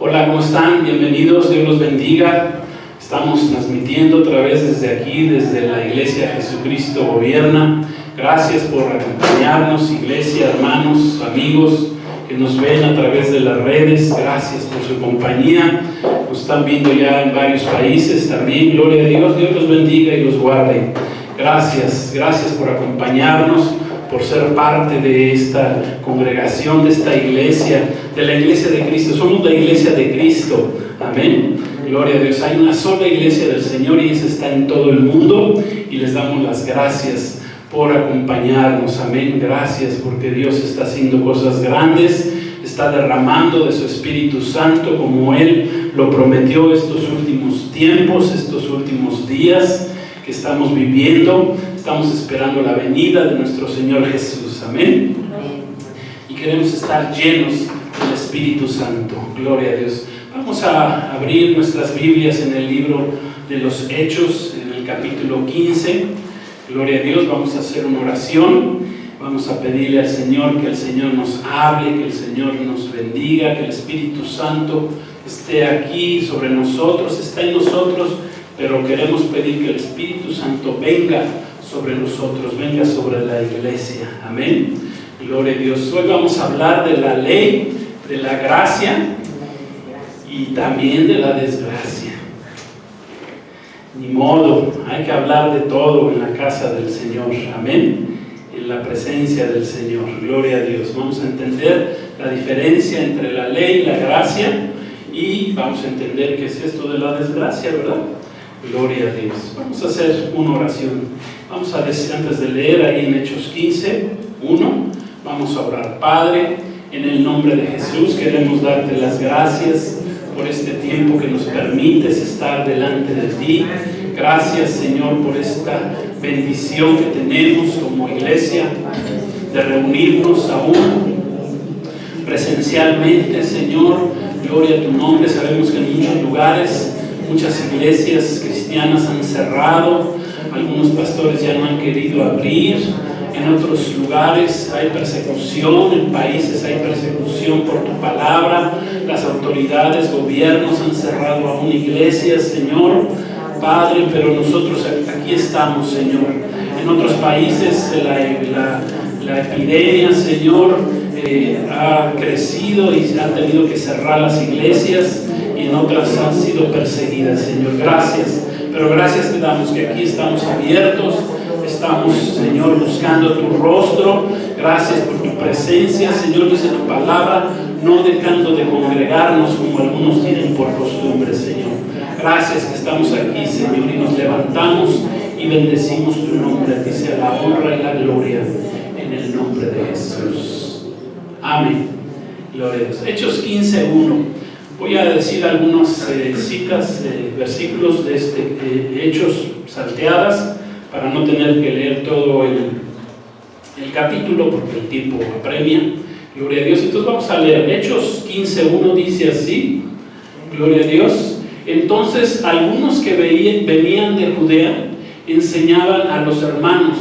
Hola, ¿cómo están? Bienvenidos, Dios los bendiga. Estamos transmitiendo otra vez desde aquí, desde la Iglesia Jesucristo Gobierna. Gracias por acompañarnos, iglesia, hermanos, amigos que nos ven a través de las redes. Gracias por su compañía. Nos están viendo ya en varios países también. Gloria a Dios. Dios los bendiga y los guarde. Gracias por acompañarnos, por ser parte de esta congregación, de esta iglesia, de la iglesia de Cristo. Somos la iglesia de Cristo. Amén. Gloria a Dios. Hay una sola iglesia del Señor y esa está en todo el mundo. Y les damos las gracias por acompañarnos. Amén. Gracias porque Dios está haciendo cosas grandes. Está derramando de su Espíritu Santo como Él lo prometió estos últimos tiempos, estos últimos días que estamos viviendo. Estamos esperando la venida de nuestro Señor Jesús. Amén. Y queremos estar llenos del Espíritu Santo. Gloria a Dios. Vamos a abrir nuestras Biblias en el libro de los Hechos, en el capítulo 15. Gloria a Dios. Vamos a hacer una oración. Vamos a pedirle al Señor que el Señor nos hable, que el Señor nos bendiga, que el Espíritu Santo esté aquí sobre nosotros, está en nosotros, pero queremos pedir que el Espíritu Santo venga sobre nosotros, venga sobre la iglesia. Amén. Gloria a Dios. Hoy vamos a hablar de la ley, de la gracia y también de la desgracia. Ni modo, hay que hablar de todo en la casa del Señor. Amén. En la presencia del Señor. Gloria a Dios. Vamos a entender la diferencia entre la ley y la gracia y vamos a entender qué es esto de la desgracia, ¿verdad? Gloria a Dios. Vamos a hacer una oración. Vamos a decir, antes de leer ahí en Hechos 15, 1, vamos a orar. Padre, en el nombre de Jesús queremos darte las gracias por este tiempo que nos permites estar delante de ti. Gracias, Señor, por esta bendición que tenemos como iglesia de reunirnos aún presencialmente, Señor. Gloria a tu nombre. Sabemos que en muchos lugares, muchas iglesias cristianas han cerrado, algunos pastores ya no han querido abrir, en otros lugares hay persecución, en países hay persecución por tu palabra, las autoridades, gobiernos han cerrado aún iglesias, Señor, Padre, pero nosotros aquí estamos, Señor. En otros países la epidemia, Señor, ha crecido y se han tenido que cerrar las iglesias y en otras han sido perseguidas, Señor. Gracias, pero gracias te damos que aquí estamos abiertos, estamos, Señor, buscando tu rostro. Gracias por tu presencia, Señor, dice tu palabra, no dejando de congregarnos como algunos tienen por costumbre, Señor. Gracias que estamos aquí, Señor, y nos levantamos y bendecimos tu nombre. A ti sea la honra y la gloria en el nombre de Jesús. Amén. Gloria a Dios. Hechos 15:1. Voy a decir algunas citas, versículos de Hechos salteadas para no tener que leer todo el capítulo porque el tiempo apremia. Gloria a Dios. Entonces vamos a leer. Hechos 15:1 dice así. Gloria a Dios. Entonces algunos que venían de Judea enseñaban a los hermanos: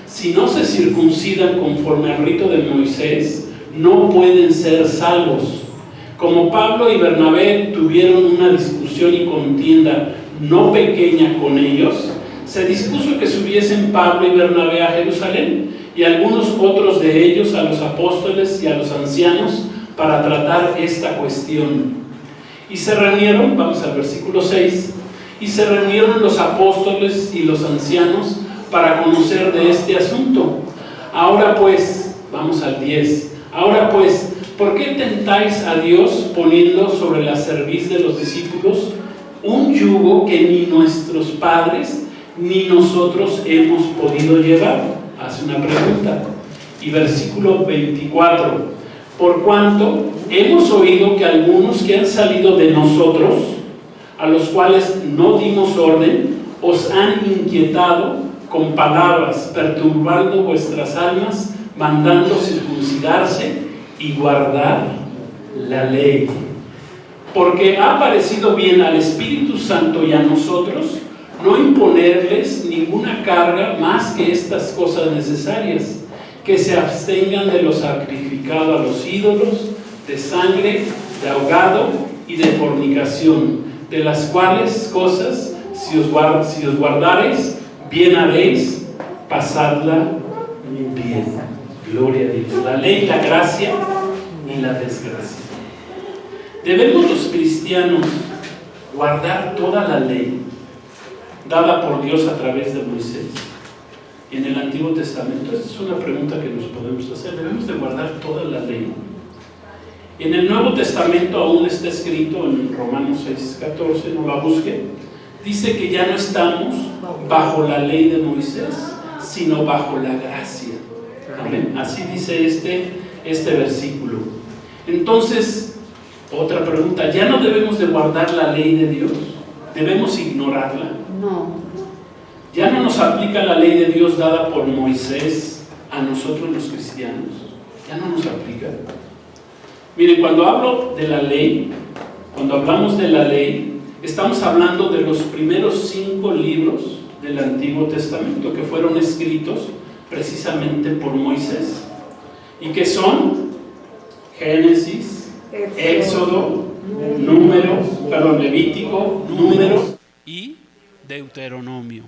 si no se circuncidan conforme al rito de Moisés, no pueden ser salvos. Como Pablo y Bernabé tuvieron una discusión y contienda no pequeña con ellos, se dispuso que subiesen Pablo y Bernabé a Jerusalén y algunos otros de ellos a los apóstoles y a los ancianos para tratar esta cuestión. Y se reunieron, vamos al versículo 6, y se reunieron los apóstoles y los ancianos para conocer de este asunto. Ahora pues, vamos al 10, ahora pues, ¿por qué tentáis a Dios poniendo sobre la cerviz de los discípulos un yugo que ni nuestros padres ni nosotros hemos podido llevar? Hace una pregunta. Y versículo 24, por cuanto hemos oído que algunos que han salido de nosotros, a los cuales no dimos orden, os han inquietado con palabras, perturbando vuestras almas, mandando circuncidarse y guardar la ley. Porque ha parecido bien al Espíritu Santo y a nosotros no imponerles ninguna carga más que estas cosas necesarias, que se abstengan de lo sacrificado a los ídolos, de sangre, de ahogado y de fornicación, de las cuales cosas, si os guardareis, bien haréis, pasadla bien. Gloria a Dios. La ley, la gracia y la desgracia. Debemos los cristianos guardar toda la ley dada por Dios a través de Moisés en el Antiguo Testamento. Esta es una pregunta que nos podemos hacer. Debemos de guardar toda la ley. En el Nuevo Testamento aún está escrito en Romanos 6:14, no la busque, dice que ya no estamos bajo la ley de Moisés, sino bajo la gracia. Amén. Así dice este versículo. Entonces, otra pregunta, ¿ya no debemos de guardar la ley de Dios? ¿Debemos ignorarla? No. ¿Ya no nos aplica la ley de Dios dada por Moisés a nosotros los cristianos? ¿Ya no nos aplica? Miren, cuando hablo de la ley, cuando hablamos de la ley, estamos hablando de los primeros 5 libros del Antiguo Testamento que fueron escritos precisamente por Moisés y que son Génesis, Éxodo, Levítico, Números y Deuteronomio.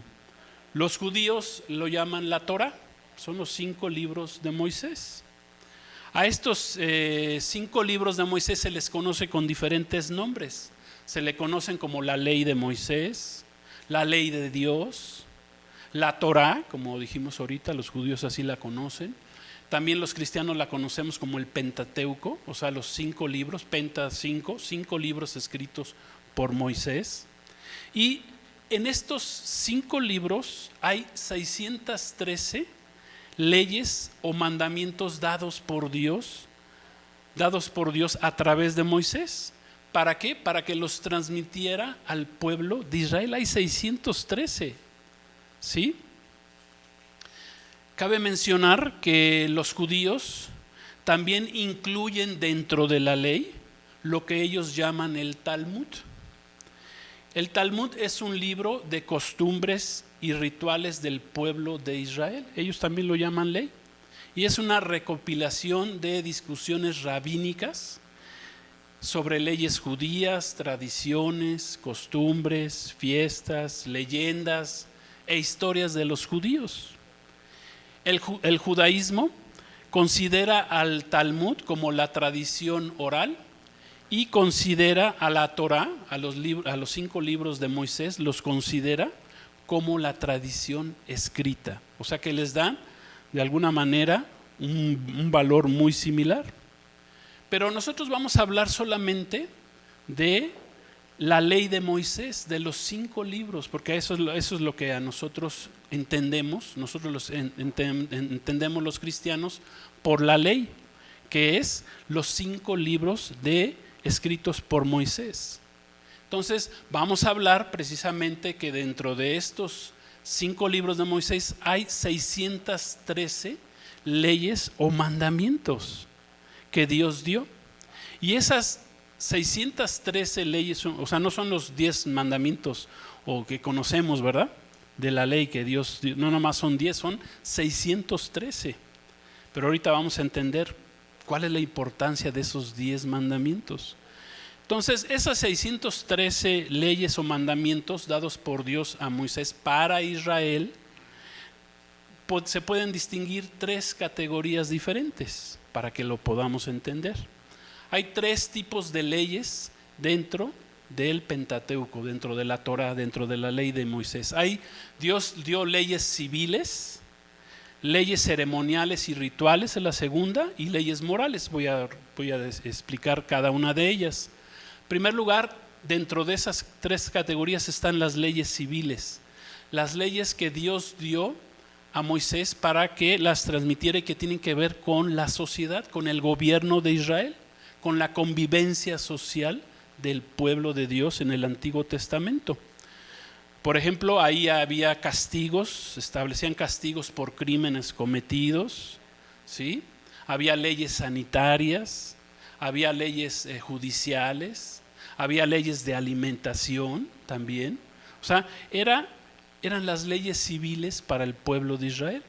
Los judíos lo llaman la Torá, son los 5 libros de Moisés. A estos 5 libros de Moisés se les conoce con diferentes nombres. Se le conocen como la ley de Moisés, la ley de Dios, la Torá, como dijimos ahorita, los judíos así la conocen. También los cristianos la conocemos como el Pentateuco, o sea, los 5 libros, 5 libros escritos por Moisés. Y en estos 5 libros hay 613 leyes o mandamientos dados por Dios a través de Moisés. ¿Para qué? Para que los transmitiera al pueblo de Israel. Hay 613, ¿sí? Cabe mencionar que los judíos también incluyen dentro de la ley lo que ellos llaman el Talmud. El Talmud es un libro de costumbres y rituales del pueblo de Israel. Ellos también lo llaman ley. Y es una recopilación de discusiones rabínicas sobre leyes judías, tradiciones, costumbres, fiestas, leyendas e historias de los judíos. El judaísmo considera al Talmud como la tradición oral y considera a la Torá, a los 5 libros de Moisés, los considera como la tradición escrita. O sea que les dan de alguna manera un valor muy similar. Pero nosotros vamos a hablar solamente de la ley de Moisés, de los 5 libros, porque eso es lo que a nosotros entendemos, entendemos los cristianos por la ley, que es los 5 libros escritos por Moisés. Entonces vamos a hablar precisamente que dentro de estos 5 libros de Moisés hay 613 leyes o mandamientos que Dios dio. Y esas 613 leyes, o sea, no son los 10 mandamientos o que conocemos, ¿verdad? De la ley que Dios dio, no nomás son 10, son 613. Pero ahorita vamos a entender cuál es la importancia de esos 10 mandamientos. Entonces, esas 613 leyes o mandamientos dados por Dios a Moisés para Israel, se pueden distinguir 3 categorías diferentes para que lo podamos entender. Hay 3 tipos de leyes dentro del Pentateuco, dentro de la Torá, dentro de la ley de Moisés. Dios dio leyes civiles, leyes ceremoniales y rituales, es la segunda, y leyes morales. Voy a explicar cada una de ellas. En primer lugar, dentro de esas 3 categorías están las leyes civiles, las leyes que Dios dio a Moisés para que las transmitiera y que tienen que ver con la sociedad, con el gobierno de Israel, con la convivencia social del pueblo de Dios en el Antiguo Testamento. Por ejemplo, ahí había castigos, se establecían castigos por crímenes cometidos, ¿sí? Había leyes sanitarias, había leyes judiciales, había leyes de alimentación también. O sea, eran las leyes civiles para el pueblo de Israel.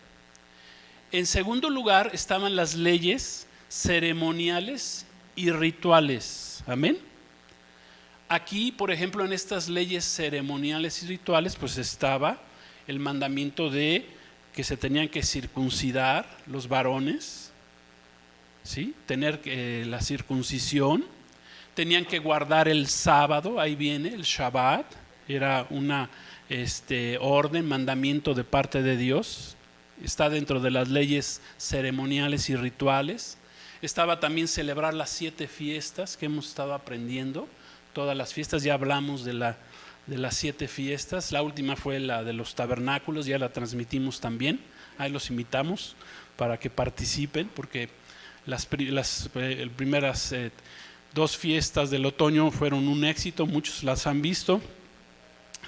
En segundo lugar estaban las leyes ceremoniales y rituales. Amén. Aquí, por ejemplo, en estas leyes ceremoniales y rituales, pues estaba el mandamiento de que se tenían que circuncidar los varones, ¿sí? Tener la circuncisión, tenían que guardar el sábado, ahí viene el Shabbat, era una orden, mandamiento de parte de Dios, está dentro de las leyes ceremoniales y rituales. Estaba también celebrar las 7 fiestas que hemos estado aprendiendo, todas las fiestas, ya hablamos de las 7 fiestas, la última fue la de los tabernáculos, ya la transmitimos también, ahí los invitamos para que participen, porque las primeras 2 fiestas del otoño fueron un éxito, muchos las han visto.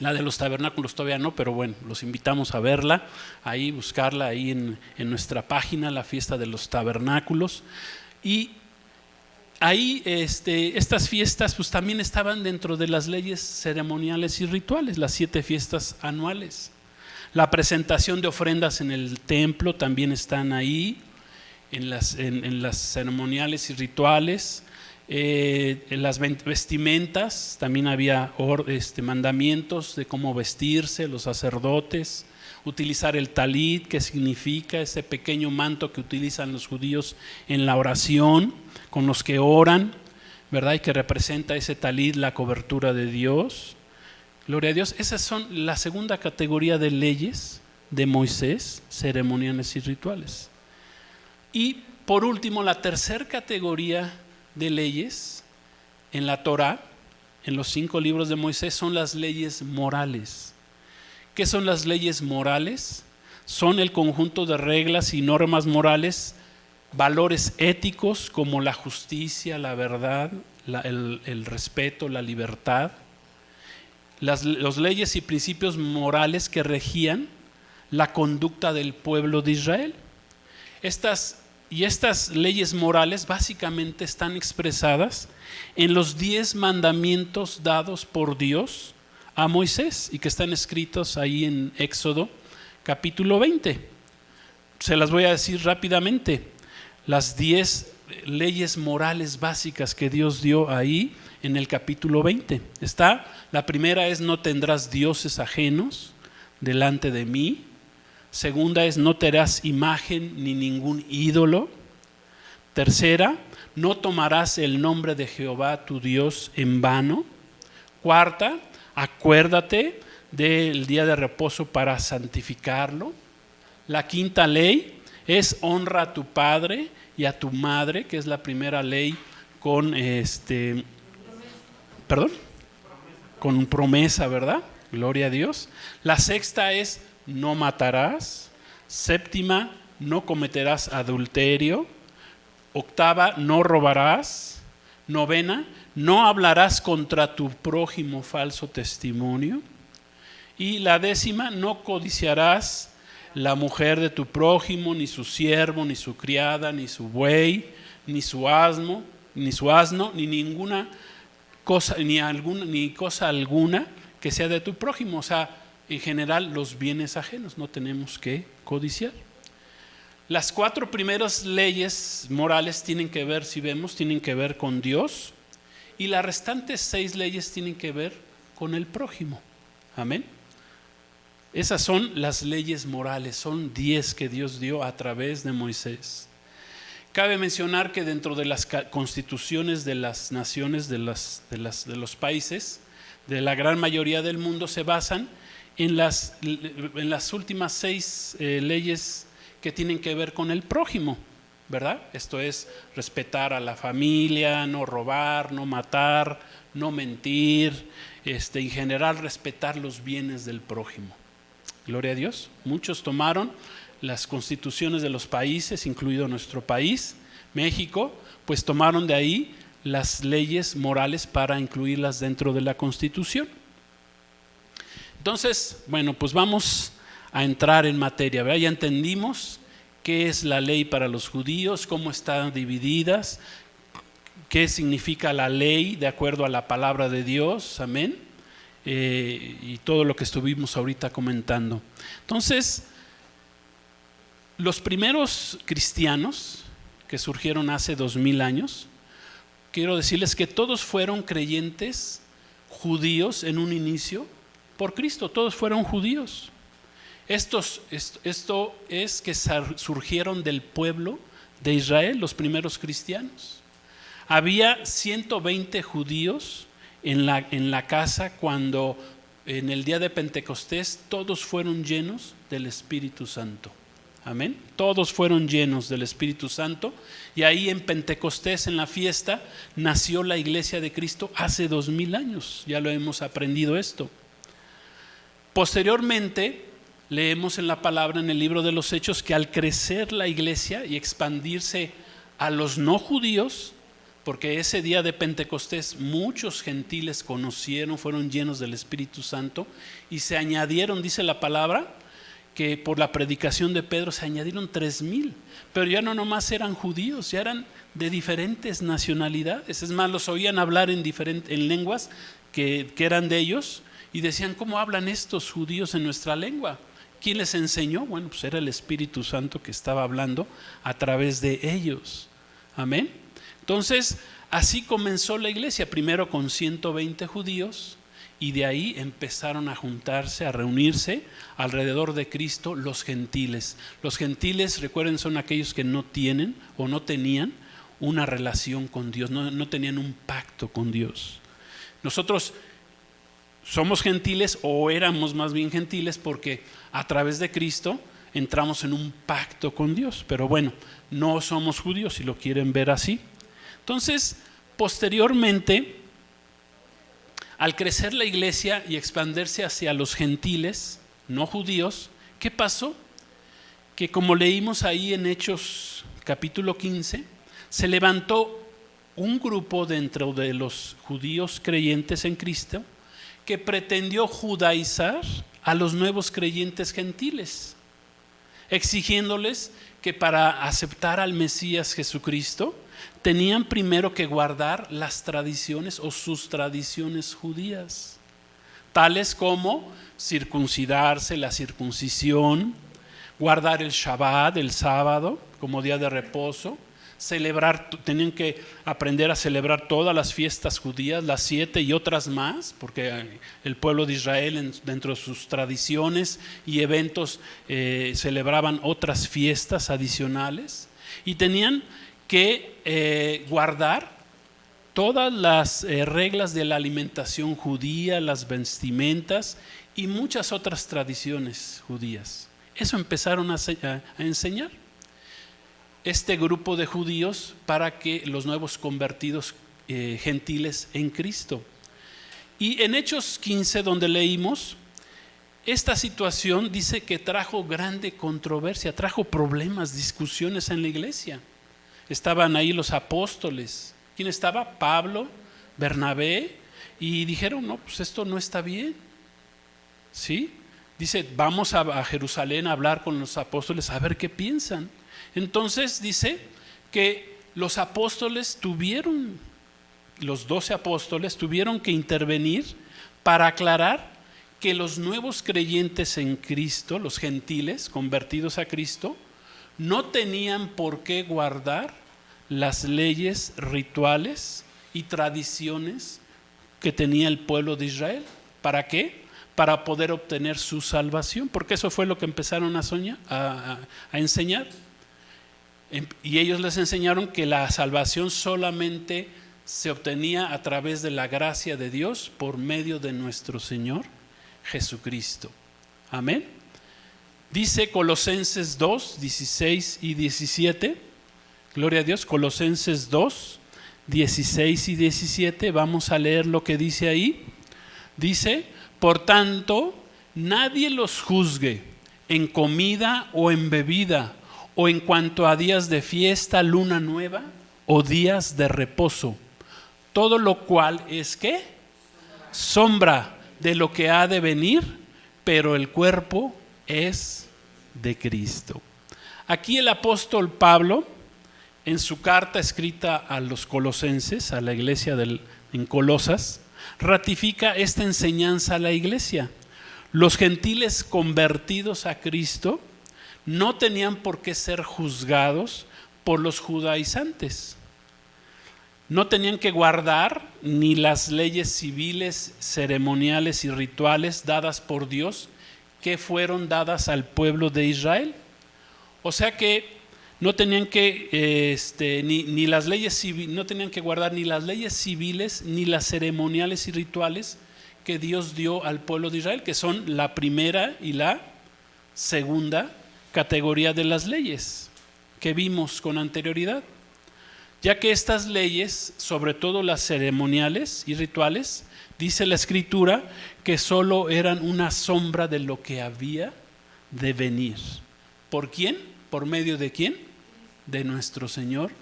La de los tabernáculos todavía no, pero bueno, los invitamos a verla, ahí buscarla ahí en nuestra página, la fiesta de los tabernáculos. Y ahí estas fiestas pues también estaban dentro de las leyes ceremoniales y rituales, las 7 fiestas anuales. La presentación de ofrendas en el templo también están ahí, en las ceremoniales y rituales. En las vestimentas también había mandamientos de cómo vestirse los sacerdotes, utilizar el talit, que significa ese pequeño manto que utilizan los judíos en la oración, con los que oran, ¿verdad? Y que representa ese talit la cobertura de Dios. Gloria a Dios. Esas son la segunda categoría de leyes de Moisés, ceremoniales y rituales. Y por último, la tercera categoría de leyes en la Torá, en los 5 libros de Moisés, son las leyes morales. ¿Qué son las leyes morales? Son el conjunto de reglas y normas morales, valores éticos como la justicia, la verdad, el respeto, la libertad. Las leyes y principios morales que regían la conducta del pueblo de Israel. Estas leyes morales básicamente están expresadas en los 10 mandamientos dados por Dios a Moisés y que están escritos ahí en Éxodo capítulo 20. Se las voy a decir rápidamente. Las 10 leyes morales básicas que Dios dio ahí en el capítulo 20. La primera es: no tendrás dioses ajenos delante de mí. Segunda es: no te harás imagen ni ningún ídolo. Tercera: no tomarás el nombre de Jehová tu Dios en vano. Cuarta: acuérdate del día de reposo para santificarlo. La quinta ley es: honra a tu padre y a tu madre, que es la primera ley con con promesa, ¿verdad? Gloria a Dios. La sexta es: no matarás. Séptima: no cometerás adulterio. Octava: no robarás. Novena: no hablarás contra tu prójimo falso testimonio. Y la 10ª: no codiciarás la mujer de tu prójimo, ni su siervo, ni su criada, ni su buey, ni su asno, ni ninguna cosa, ni cosa alguna que sea de tu prójimo. O sea, en general, los bienes ajenos no tenemos que codiciar. Las 4 primeras leyes morales tienen que ver, si vemos, tienen que ver con Dios, y las restantes 6 leyes tienen que ver con el prójimo. Amén. Esas son las leyes morales, son 10 que Dios dio a través de Moisés. Cabe mencionar que dentro de las constituciones de las naciones, de los países, de la gran mayoría del mundo, se basan en las últimas 6 leyes que tienen que ver con el prójimo, ¿verdad? Esto es respetar a la familia, no robar, no matar, no mentir, en general respetar los bienes del prójimo. Gloria a Dios. Muchos tomaron las constituciones de los países, incluido nuestro país, México, pues tomaron de ahí las leyes morales para incluirlas dentro de la Constitución. Entonces, bueno, pues vamos a entrar en materia, ¿verdad? Ya entendimos qué es la ley para los judíos, cómo están divididas, qué significa la ley de acuerdo a la palabra de Dios, amén, y todo lo que estuvimos ahorita comentando. Entonces, los primeros cristianos que surgieron hace 2000 años, quiero decirles que todos fueron creyentes judíos en un inicio por Cristo, todos fueron judíos. Esto es que surgieron del pueblo de Israel, los primeros cristianos. Había 120 judíos en la casa cuando en el día de Pentecostés todos fueron llenos del Espíritu Santo. Amén. Todos fueron llenos del Espíritu Santo, y ahí en Pentecostés, en la fiesta, nació la iglesia de Cristo hace 2000 años. Ya lo hemos aprendido esto. Posteriormente, leemos en la palabra, en el libro de los Hechos, que al crecer la iglesia y expandirse a los no judíos, porque ese día de Pentecostés muchos gentiles conocieron, fueron llenos del Espíritu Santo, y se añadieron, dice la palabra, que por la predicación de Pedro se añadieron 3000, pero ya no nomás eran judíos, ya eran de diferentes nacionalidades. Es más, los oían hablar en lenguas que eran de ellos, y decían: ¿cómo hablan estos judíos en nuestra lengua? ¿Quién les enseñó? Bueno, pues era el Espíritu Santo que estaba hablando a través de ellos. Amén. Entonces, así comenzó la iglesia, primero con 120 judíos, y de ahí empezaron a juntarse, a reunirse alrededor de Cristo los gentiles. Los gentiles, recuerden, son aquellos que no tienen o no tenían una relación con Dios, no tenían un pacto con Dios. Nosotros somos gentiles, o éramos más bien gentiles, porque a través de Cristo entramos en un pacto con Dios. Pero bueno, no somos judíos, si lo quieren ver así. Entonces, posteriormente, al crecer la iglesia y expandirse hacia los gentiles, no judíos, ¿qué pasó? Que como leímos ahí en Hechos capítulo 15, se levantó un grupo dentro de los judíos creyentes en Cristo que pretendió judaizar a los nuevos creyentes gentiles, exigiéndoles que para aceptar al Mesías Jesucristo tenían primero que guardar las tradiciones o sus tradiciones judías, tales como circuncidarse, la circuncisión, guardar el Shabbat, el sábado, como día de reposo, tenían que aprender a celebrar todas las fiestas judías, las 7 y otras más, porque el pueblo de Israel, dentro de sus tradiciones y eventos, celebraban otras fiestas adicionales, y tenían que guardar todas las reglas de la alimentación judía, las vestimentas y muchas otras tradiciones judías. Eso empezaron a enseñar este grupo de judíos para que los nuevos convertidos gentiles en Cristo. Y en Hechos 15, donde leímos, esta situación dice que trajo grande controversia, trajo problemas, discusiones en la iglesia. Estaban ahí los apóstoles. ¿Quién estaba? Pablo, Bernabé, y dijeron: no, pues esto no está bien. ¿Sí? Dice: vamos a Jerusalén a hablar con los apóstoles a ver qué piensan. Entonces dice que los 12 apóstoles tuvieron que intervenir para aclarar que los nuevos creyentes en Cristo, los gentiles convertidos a Cristo, no tenían por qué guardar las leyes rituales y tradiciones que tenía el pueblo de Israel. ¿Para qué? Para poder obtener su salvación, porque eso fue lo que empezaron a enseñar. Y ellos les enseñaron que la salvación solamente se obtenía a través de la gracia de Dios por medio de nuestro Señor Jesucristo. Amén. Dice Colosenses 2, 16 y 17. Gloria a Dios. Colosenses 2, 16 y 17. Vamos a leer lo que dice ahí. Dice: por tanto, nadie los juzgue en comida o en bebida, o en cuanto a días de fiesta, luna nueva o días de reposo, todo lo cual es ¿qué? Sombra de lo que ha de venir, pero el cuerpo es de Cristo. Aquí el apóstol Pablo, en su carta escrita a los colosenses, a la iglesia en Colosas, ratifica esta enseñanza a la iglesia. Los gentiles convertidos a Cristo no tenían por qué ser juzgados por los judaizantes. No tenían que guardar ni las leyes civiles, ceremoniales y rituales dadas por Dios, que fueron dadas al pueblo de Israel. O sea que no tenían que ni las leyes civiles, no tenían que guardar ni las leyes civiles ni las ceremoniales y rituales que Dios dio al pueblo de Israel, que son la primera y la segunda categoría de las leyes que vimos con anterioridad. Ya que estas leyes, sobre todo las ceremoniales y rituales, dice la Escritura que solo eran una sombra de lo que había de venir. ¿Por quién? ¿Por medio de quién? De nuestro Señor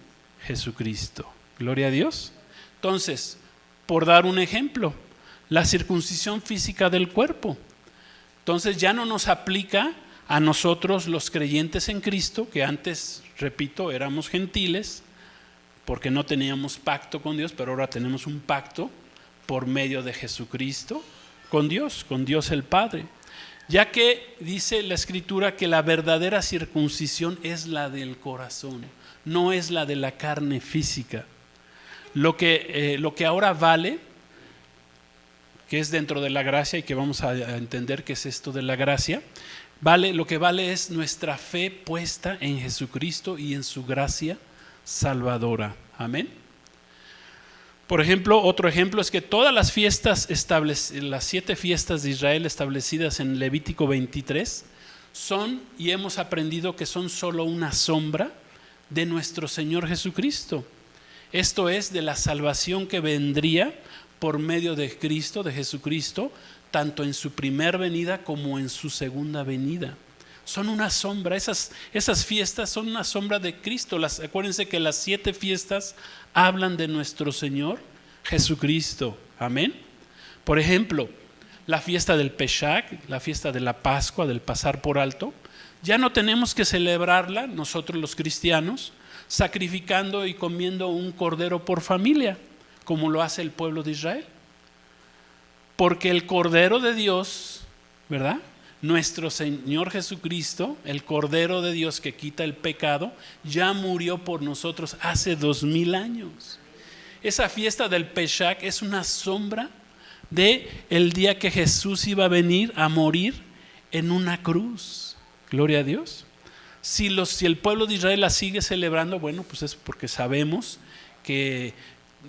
Jesucristo. Gloria a Dios. Entonces, por dar un ejemplo, la circuncisión física del cuerpo. Entonces ya no nos aplica a nosotros los creyentes en Cristo, que antes, repito, éramos gentiles, porque no teníamos pacto con Dios, pero ahora tenemos un pacto por medio de Jesucristo con Dios el Padre. Ya que dice la Escritura que la verdadera circuncisión es la del corazón, no es la de la carne física. Lo que ahora vale, que es dentro de la gracia y que vamos a entender qué es esto de la gracia, lo que vale es nuestra fe puesta en Jesucristo y en su gracia salvadora. Amén. Por ejemplo, otro ejemplo es que todas las fiestas las 7 fiestas de Israel establecidas en Levítico 23 son, y hemos aprendido que son solo una sombra de nuestro Señor Jesucristo. Esto es, de la salvación que vendría por medio de Cristo, de Jesucristo, tanto en su primer venida como en su segunda venida. Son una sombra, esas fiestas son una sombra de Cristo. Acuérdense que las 7 fiestas hablan de nuestro Señor Jesucristo. Amén. Por ejemplo, la fiesta del Peshach, la fiesta de la Pascua, del pasar por alto, ya no tenemos que celebrarla nosotros los cristianos sacrificando y comiendo un cordero por familia, como lo hace el pueblo de Israel. Porque el Cordero de Dios, ¿verdad?, nuestro Señor Jesucristo, el Cordero de Dios que quita el pecado, ya murió por nosotros hace 2000 años. Esa fiesta del Peshach es una sombra de el día que Jesús iba a venir a morir en una cruz. Gloria a Dios. Si el pueblo de Israel la sigue celebrando, bueno, pues es porque sabemos que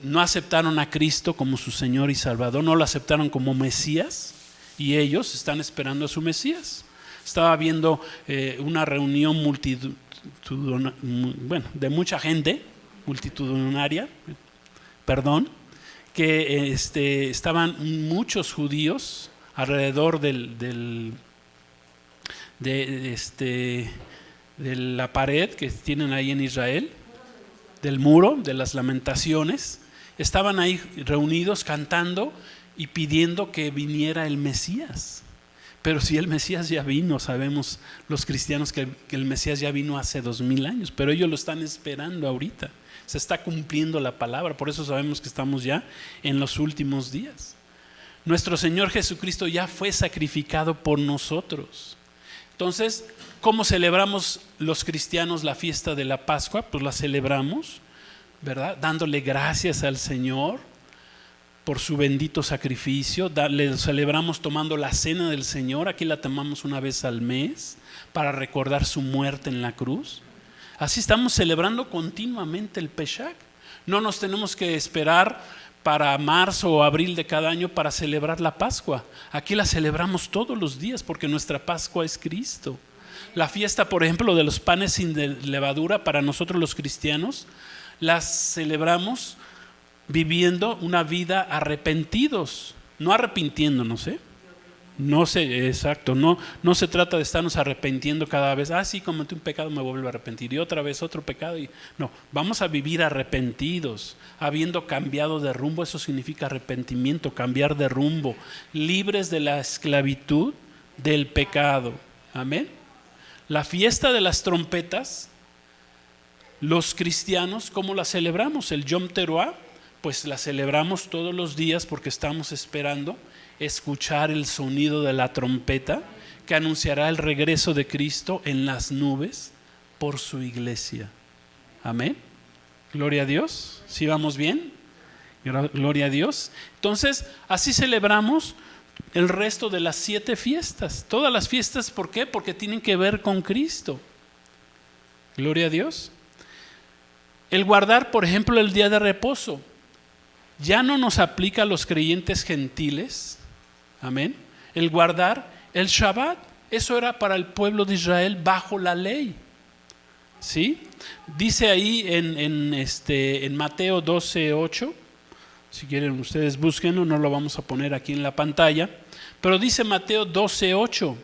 no aceptaron a Cristo como su Señor y Salvador, no lo aceptaron como Mesías, y ellos están esperando a su Mesías. Estaba viendo una reunión de mucha gente, multitudinaria, que estaban muchos judíos alrededor de la pared que tienen ahí en Israel, del muro, de las lamentaciones. Estaban ahí reunidos cantando y pidiendo que viniera el Mesías. Pero si el Mesías ya vino, sabemos los cristianos que el Mesías ya vino hace 2000 años, pero ellos lo están esperando ahorita. Se está cumpliendo la palabra, por eso sabemos que estamos ya en los últimos días. Nuestro Señor Jesucristo ya fue sacrificado por nosotros. Entonces, ¿cómo celebramos los cristianos la fiesta de la Pascua? Pues la celebramos, ¿verdad?, dándole gracias al Señor por su bendito sacrificio. Le celebramos tomando la cena del Señor. Aquí la tomamos una vez al mes para recordar su muerte en la cruz. Así estamos celebrando continuamente el Peshach. No nos tenemos que esperar para marzo o abril de cada año para celebrar la Pascua. Aquí la celebramos todos los días porque nuestra Pascua es Cristo. La fiesta, por ejemplo, de los panes sin levadura, para nosotros los cristianos, las celebramos viviendo una vida arrepentidos, no arrepintiéndonos, no se trata de estarnos arrepintiendo cada vez. Sí, cometí un pecado, me vuelvo a arrepentir, y otra vez otro pecado, no, vamos a vivir arrepentidos, habiendo cambiado de rumbo. Eso significa arrepentimiento, cambiar de rumbo, libres de la esclavitud del pecado. Amén. La fiesta de las trompetas, los cristianos, ¿cómo la celebramos? El Yom Teruah, pues la celebramos todos los días porque estamos esperando escuchar el sonido de la trompeta que anunciará el regreso de Cristo en las nubes por su iglesia. Amén. Gloria a Dios. ¿Sí vamos bien? Gloria a Dios. Entonces, así celebramos el resto de las 7 fiestas. Todas las fiestas, ¿por qué? Porque tienen que ver con Cristo. Gloria a Dios. El guardar, por ejemplo, el día de reposo, ya no nos aplica a los creyentes gentiles. Amén. El guardar el Shabbat, eso era para el pueblo de Israel bajo la ley. ¿Sí? Dice ahí en Mateo 12:8. Si quieren ustedes búsquenlo, no lo vamos a poner aquí en la pantalla. Pero dice Mateo 12:8.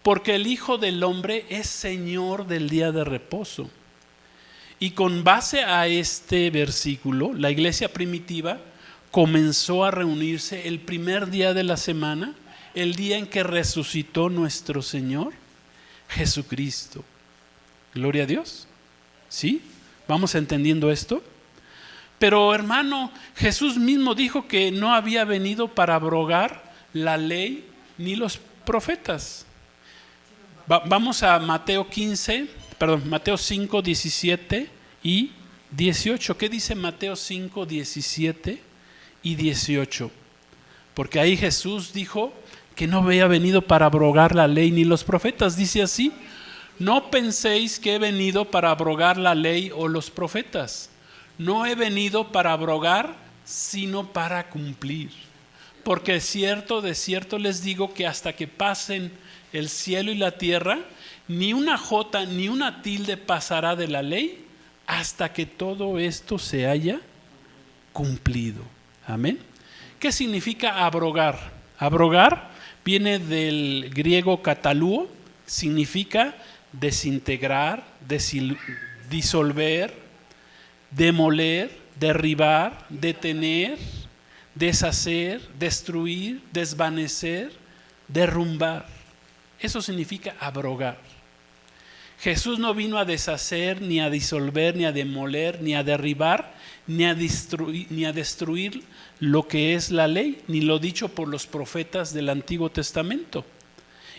Porque el Hijo del Hombre es Señor del día de reposo. Y con base a este versículo, la iglesia primitiva comenzó a reunirse el primer día de la semana, el día en que resucitó nuestro Señor Jesucristo. Gloria a Dios. ¿Sí? ¿Vamos entendiendo esto? Pero hermano, Jesús mismo dijo que no había venido para abrogar la ley ni los profetas. Vamos a Mateo 5, 17 y 18. ¿Qué dice Mateo 5, 17 y 18? Porque ahí Jesús dijo que no había venido para abrogar la ley ni los profetas. Dice así: no penséis que he venido para abrogar la ley o los profetas. No he venido para abrogar, sino para cumplir. Porque de cierto les digo que hasta que pasen el cielo y la tierra, ni una jota ni una tilde pasará de la ley hasta que todo esto se haya cumplido. Amén. ¿Qué significa abrogar? Abrogar viene del griego katalúo, significa desintegrar, disolver, demoler, derribar, detener, deshacer, destruir, desvanecer, derrumbar. Eso significa abrogar. Jesús no vino a deshacer, ni a disolver, ni a demoler, ni a derribar, ni a destruir lo que es la ley, ni lo dicho por los profetas del Antiguo Testamento,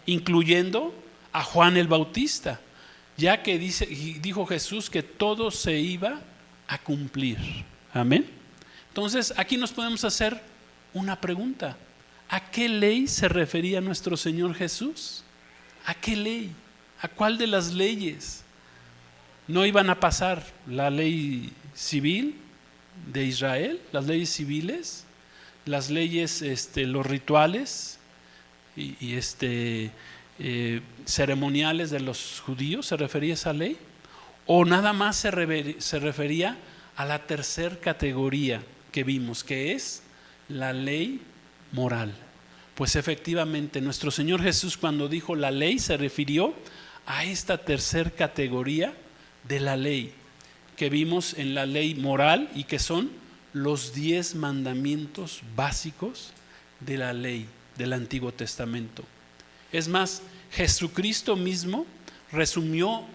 incluyendo a Juan el Bautista, ya que dijo Jesús que todo se iba a cumplir. Amén. Entonces aquí nos podemos hacer una pregunta: ¿a qué ley se refería nuestro Señor Jesús? ¿A qué ley? ¿A cuál de las leyes? No iban a pasar la ley civil de Israel, las leyes civiles, las leyes, los rituales y ceremoniales de los judíos. ¿Se refería a esa ley? ¿O nada más se refería a la tercera categoría que vimos, que es la ley moral? Pues efectivamente, nuestro Señor Jesús, cuando dijo la ley, se refirió a esta tercera categoría de la ley que vimos en la ley moral, y que son los 10 mandamientos básicos de la ley del Antiguo Testamento. Es más, Jesucristo mismo resumió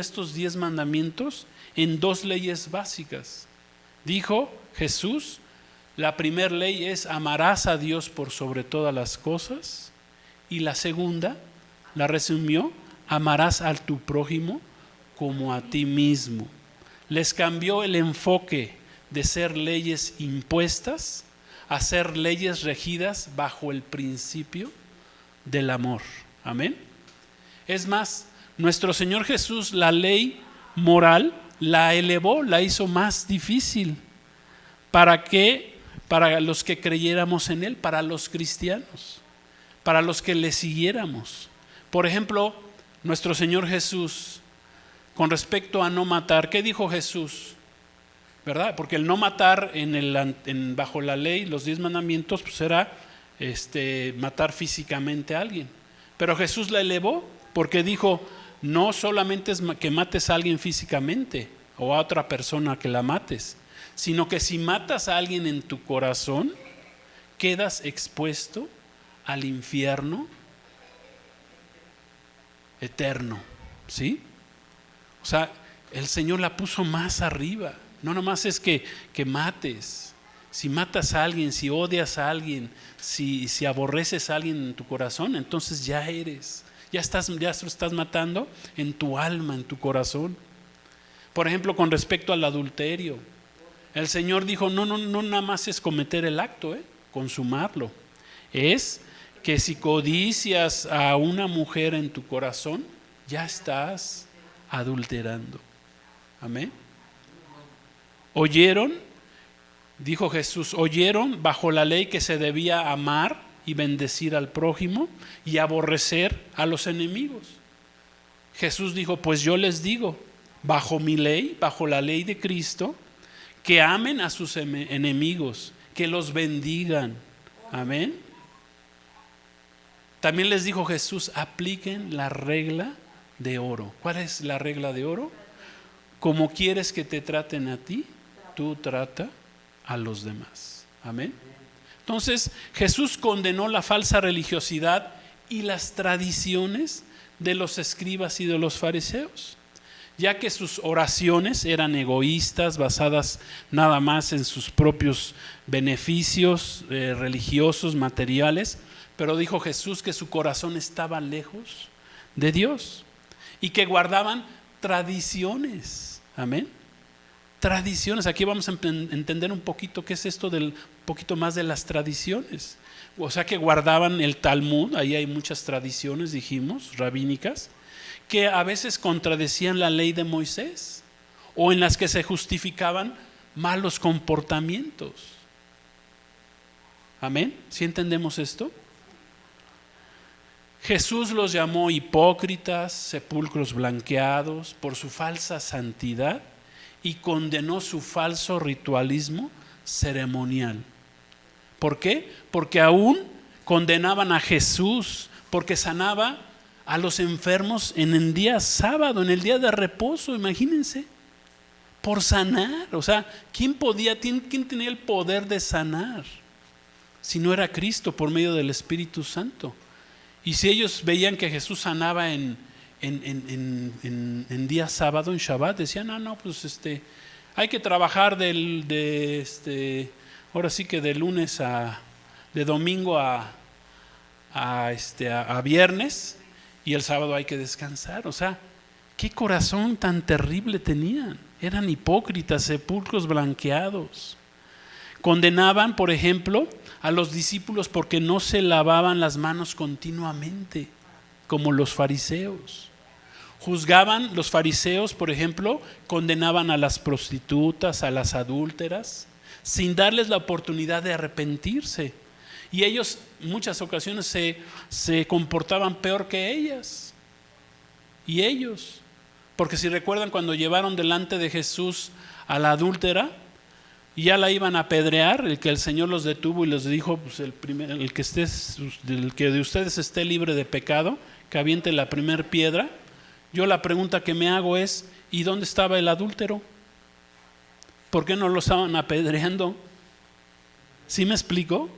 estos 10 mandamientos en 2 leyes básicas. Dijo Jesús: la primera ley es amarás a Dios por sobre todas las cosas, y la segunda la resumió: amarás a tu prójimo como a ti mismo. Les cambió el enfoque de ser leyes impuestas a ser leyes regidas bajo el principio del amor. Amén. Es más, nuestro Señor Jesús la ley moral la elevó, la hizo más difícil. ¿Para qué? Para los que creyéramos en Él, para los cristianos, para los que le siguiéramos. Por ejemplo, nuestro Señor Jesús, con respecto a no matar, ¿qué dijo Jesús? ¿Verdad? Porque el no matar bajo la ley, los 10 mandamientos, pues era matar físicamente a alguien. Pero Jesús la elevó porque dijo: no solamente es que mates a alguien físicamente o a otra persona que la mates, sino que si matas a alguien en tu corazón, quedas expuesto al infierno eterno. ¿Sí? O sea, el Señor la puso más arriba. No nomás es que mates. Si matas a alguien, si odias a alguien, si aborreces a alguien en tu corazón, entonces ya estás matando en tu alma, en tu corazón. Por ejemplo, con respecto al adulterio, el Señor dijo, no nada más es cometer el acto, consumarlo. Es que si codicias a una mujer en tu corazón, ya estás adulterando. Amén. ¿Oyeron? Dijo Jesús, oyeron bajo la ley que se debía amar y bendecir al prójimo y aborrecer a los enemigos. Jesús dijo, pues yo les digo, bajo mi ley, bajo la ley de Cristo, que amen a sus enemigos, que los bendigan. Amén. También les dijo Jesús, apliquen la regla de oro. ¿Cuál es la regla de oro? Como quieres que te traten a ti, tú trata a los demás. Amén. Entonces Jesús condenó la falsa religiosidad y las tradiciones de los escribas y de los fariseos, ya que sus oraciones eran egoístas, basadas nada más en sus propios beneficios religiosos, materiales. Pero dijo Jesús que su corazón estaba lejos de Dios y que guardaban tradiciones. Amén. Tradiciones. Aquí vamos a entender un poquito qué es esto del poquito más de las tradiciones. O sea, que guardaban el Talmud. Ahí hay muchas tradiciones, dijimos, rabínicas, que a veces contradecían la ley de Moisés o en las que se justificaban malos comportamientos. Amén. ¿Sí entendemos esto? Jesús los llamó hipócritas, sepulcros blanqueados por su falsa santidad y condenó su falso ritualismo ceremonial. ¿Por qué? Porque aún condenaban a Jesús porque sanaba a los enfermos en el día sábado, en el día de reposo, imagínense, por sanar. O sea, ¿quién tenía el poder de sanar si no era Cristo por medio del Espíritu Santo? Y si ellos veían que Jesús sanaba en día sábado, en Shabbat, decían, pues hay que trabajar ahora sí que de lunes de domingo a viernes, y el sábado hay que descansar. O sea, qué corazón tan terrible tenían. Eran hipócritas, sepulcros blanqueados. Condenaban, por ejemplo, a los discípulos porque no se lavaban las manos continuamente, como los fariseos. Juzgaban, los fariseos, por ejemplo, condenaban a las prostitutas, a las adúlteras, sin darles la oportunidad de arrepentirse. Y ellos muchas ocasiones se comportaban peor que ellas y ellos. Porque si recuerdan, cuando llevaron delante de Jesús a la adúltera y ya la iban a apedrear, el que el Señor los detuvo y les dijo, pues el que de ustedes esté libre de pecado, que aviente la primera piedra. Yo la pregunta que me hago es, ¿y dónde estaba el adúltero? ¿Por qué no lo estaban apedreando? ¿Sí me explico?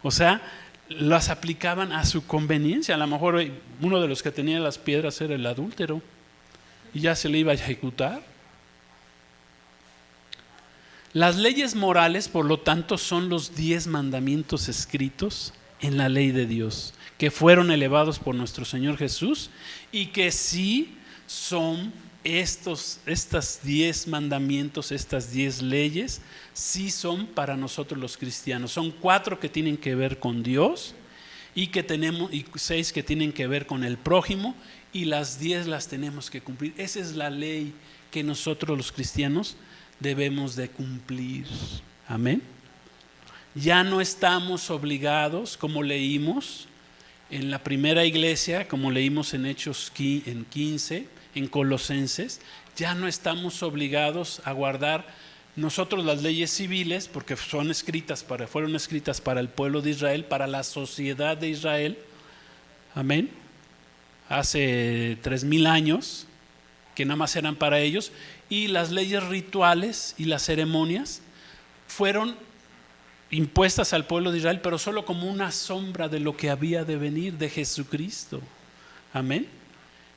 O sea, las aplicaban a su conveniencia. A lo mejor uno de los que tenía las piedras era el adúltero y ya se le iba a ejecutar. Las leyes morales, por lo tanto, son los 10 mandamientos escritos en la ley de Dios, que fueron elevados por nuestro Señor Jesús, y que sí son estos 10 mandamientos, estas 10 leyes, sí son para nosotros los cristianos. Son 4 que tienen que ver con Dios y 6 que tienen que ver con el prójimo, y las 10 las tenemos que cumplir. Esa es la ley que nosotros los cristianos debemos de cumplir. Amén. Ya no estamos obligados, como leímos en la primera iglesia, como leímos en Hechos 15, en Colosenses, ya no estamos obligados a guardar nosotros las leyes civiles, porque fueron escritas para el pueblo de Israel, para la sociedad de Israel. Amén. Hace 3000 años, que nada más eran para ellos, y las leyes rituales y las ceremonias fueron impuestas al pueblo de Israel, pero solo como una sombra de lo que había de venir, de Jesucristo. Amén.